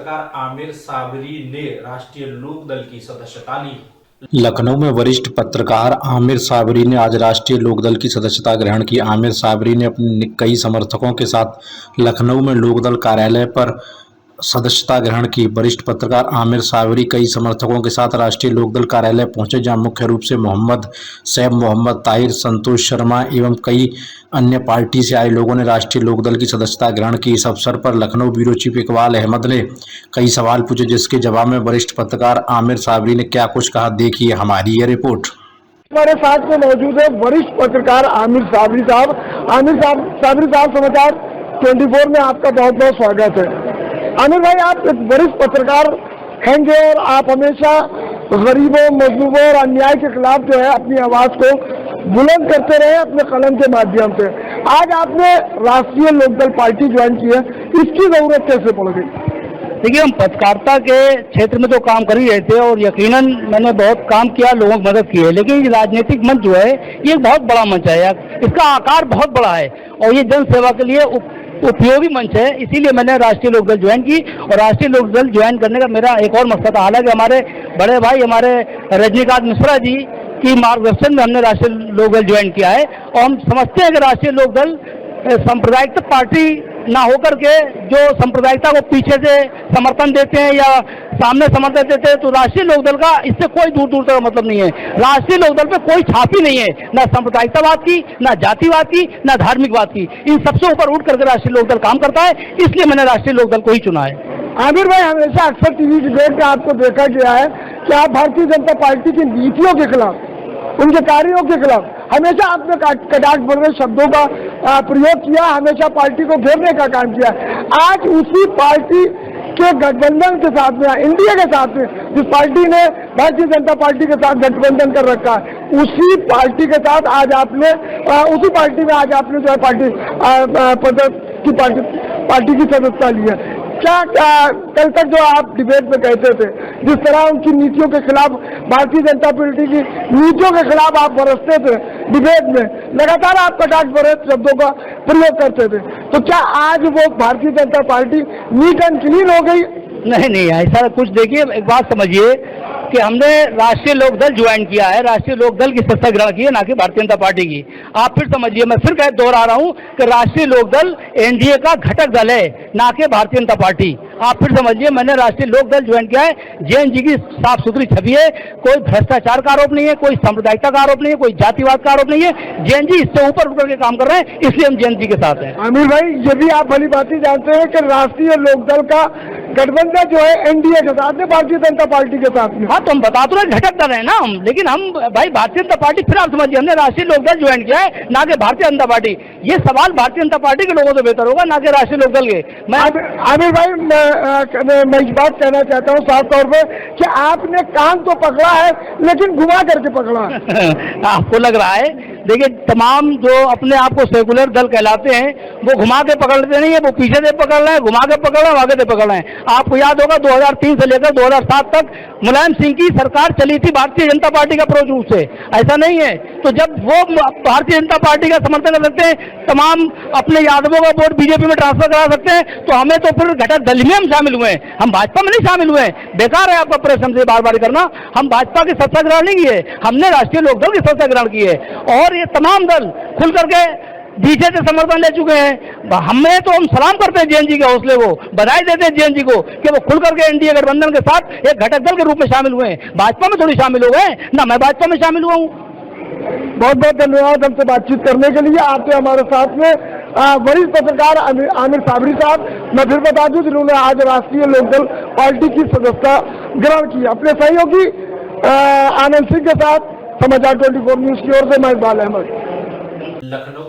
पत्रकार आमिर साबरी ने राष्ट्रीय लोकदल की सदस्यता ली। लखनऊ में वरिष्ठ पत्रकार आमिर साबरी ने आज राष्ट्रीय लोकदल की सदस्यता ग्रहण की। आमिर साबरी ने अपने कई समर्थकों के साथ लखनऊ में लोकदल कार्यालय पर सदस्यता ग्रहण की। वरिष्ठ पत्रकार आमिर साबरी कई समर्थकों के साथ राष्ट्रीय लोकदल कार्यालय पहुंचे, जहां मुख्य रूप से मोहम्मद सैफ, मोहम्मद ताहिर, संतोष शर्मा एवं कई अन्य पार्टी से आए लोगों ने राष्ट्रीय लोकदल की सदस्यता ग्रहण की। इस अवसर पर लखनऊ ब्यूरो चीफ इकबाल अहमद ने कई सवाल पूछे, जिसके जवाब में वरिष्ठ पत्रकार आमिर साबरी ने क्या कुछ कहा, देखिए हमारी ये रिपोर्ट। हमारे साथ में मौजूद है वरिष्ठ पत्रकार आमिर साबरी साहब। साबरी साहब, समाचार 24 में आपका बहुत बहुत स्वागत है। आमिर भाई, आप एक वरिष्ठ पत्रकार हैंगे और आप हमेशा गरीबों, मजलूमों और अन्याय के खिलाफ जो है अपनी आवाज को बुलंद करते रहे अपने कलम के माध्यम से। आज आपने राष्ट्रीय लोकदल पार्टी ज्वाइन की है, इसकी जरूरत कैसे पड़ गई? देखिए, हम पत्रकारिता के क्षेत्र में तो काम कर ही रहे थे और यकीनन मैंने बहुत काम किया, लोगों की मदद की है, लेकिन ये राजनीतिक मंच जो है ये एक बहुत बड़ा मंच है, इसका आकार बहुत बड़ा है और ये जन सेवा के लिए उपयोगी मंच है। इसीलिए मैंने राष्ट्रीय लोकदल ज्वाइन की और राष्ट्रीय लोकदल ज्वाइन करने का मेरा एक और मकसद था। हालांकि हमारे बड़े भाई हमारे रजनीकांत मिश्रा जी की मार्गदर्शन में हमने राष्ट्रीय लोकदल ज्वाइन किया है और हम समझते हैं कि राष्ट्रीय लोकदल सांप्रदायिक पार्टी ना होकर के जो सांप्रदायिकता को पीछे से समर्थन देते हैं या सामने समर्थन देते हैं, तो राष्ट्रीय लोकदल का इससे कोई दूर दूर तक मतलब नहीं है। राष्ट्रीय लोकदल पे कोई छाप ही नहीं है, ना सांप्रदायिकतावाद की, ना जातिवाद की, ना धार्मिकवाद की। इन सबसे ऊपर उठ करके राष्ट्रीय लोकदल काम करता है, इसलिए मैंने राष्ट्रीय लोकदल को ही चुना है। आमिर भाई, हमेशा अक्सर टीवी डिबेट में आपको देखा गया है कि आप भारतीय जनता पार्टी की नीतियों के खिलाफ, उनके कार्यों के खिलाफ हमेशा आपने कटाक्ष भरे शब्दों का प्रयोग किया, हमेशा पार्टी को घेरने का काम किया। आज उसी पार्टी के गठबंधन के साथ में, इंडिया के साथ में, जिस पार्टी ने भारतीय जनता पार्टी के साथ गठबंधन कर रखा है, उसी पार्टी के साथ आज आपने उसी पार्टी में आज आपने जो है पार्टी की सदस्यता ली है। क्या कल तक जो आप डिबेट में कहते थे, जिस तरह उनकी नीतियों के खिलाफ, भारतीय जनता पार्टी की नीतियों के खिलाफ आप बरसते थे डिबेट में, लगातार आप कटाक्ष भरे शब्दों का प्रयोग करते थे, तो क्या आज वो Bharatiya Janata party neat and clean हो गई? नहीं, ऐसा कुछ। देखिए, एक बात समझिए कि हमने राष्ट्रीय लोकदल ज्वाइन किया है, राष्ट्रीय लोकदल की सत्ता ग्रहण की है, ना कि भारतीय जनता पार्टी की। आप फिर समझिए, मैं फिर दोहरा रहा हूं कि राष्ट्रीय लोकदल एनडीए का घटक दल है, ना कि भारतीय जनता पार्टी। आप फिर समझिए, मैंने राष्ट्रीय लोकदल ज्वाइन किया है, जेएनजी की साफ सुथरी छवि है, कोई भ्रष्टाचार का आरोप नहीं है, कोई सांप्रदायिकता का आरोप नहीं है, कोई जातिवाद का आरोप नहीं है। जेएनजी इससे ऊपर उठ करके काम कर रहे हैं, इसलिए हम जेएनजी के साथ हैं। आमिर भाई, ये भी आप भली बात ही जानते हैं कि राष्ट्रीय लोकदल का गठबंधन जो है एनडीए के साथ में, भारतीय जनता पार्टी के साथ में। हाँ, तो हम बता तो रहे घटक दल है ना हम, लेकिन हम भाई भारतीय जनता पार्टी, फिर आप समझिए हमने राष्ट्रीय लोकदल ज्वाइन किया है, ना कि भारतीय जनता पार्टी। ये सवाल भारतीय जनता पार्टी के लोगों से बेहतर होगा, ना कि राष्ट्रीय लोकदल के। आमिर भाई, मैं इस बात कहना चाहता हूँ साफ तौर पे कि आपने कान तो पकड़ा है, लेकिन घुमा करके पकड़ा है। आपको लग रहा है? देखिए, तमाम जो अपने आप को सेकुलर दल कहलाते हैं, वो घुमा के पकड़ते नहीं है, वो पीछे से पकड़ रहे हैं, घुमा के पकड़ रहे हैं, आगे से पकड़ रहे हैं। आपको याद होगा 2003 से लेकर 2007 तक मुलायम सिंह की सरकार चली थी भारतीय जनता पार्टी का प्रोज रूप से, ऐसा नहीं है? तो जब वो भारतीय जनता पार्टी का समर्थन कर सकते हैं, तमाम अपने यादवों का वोट बीजेपी में ट्रांसफर करा सकते हैं, तो हमें तो फिर घटक दल में हम शामिल हुए हैं, हम भाजपा में नहीं शामिल हुए हैं। बेकार है आपका प्रश्न से बार बार करना। हम भाजपा की सत्ता ग्रहण नहीं की है, हमने राष्ट्रीय लोकदल की सत्ता ग्रहण की है और ये तमाम दल खुल करके बीजे से समर्थन ले चुके हैं। हमें तो हम सलाम करते हैं जेएनजी के हौसले को, बधाई देते हैं जेएनजी को कि वो खुल करके एनडीए गठबंधन के साथ एक घटक दल के रूप में शामिल हुए हैं। भाजपा में थोड़ी शामिल हो गए ना, मैं भाजपा में शामिल हुआ हूँ। बहुत बहुत धन्यवाद हमसे बातचीत करने के लिए। आपके हमारे साथ में वरिष्ठ पत्रकार आमिर साबरी साहब, मैं फिर बता दूं, जिन्होंने आज राष्ट्रीय लोकदल पार्टी की सदस्यता ग्रहण की। अपने सहयोगी आनंद सिंह के साथ समाचार 24 न्यूज की ओर से मैं इकबाल अहमद, लखनऊ।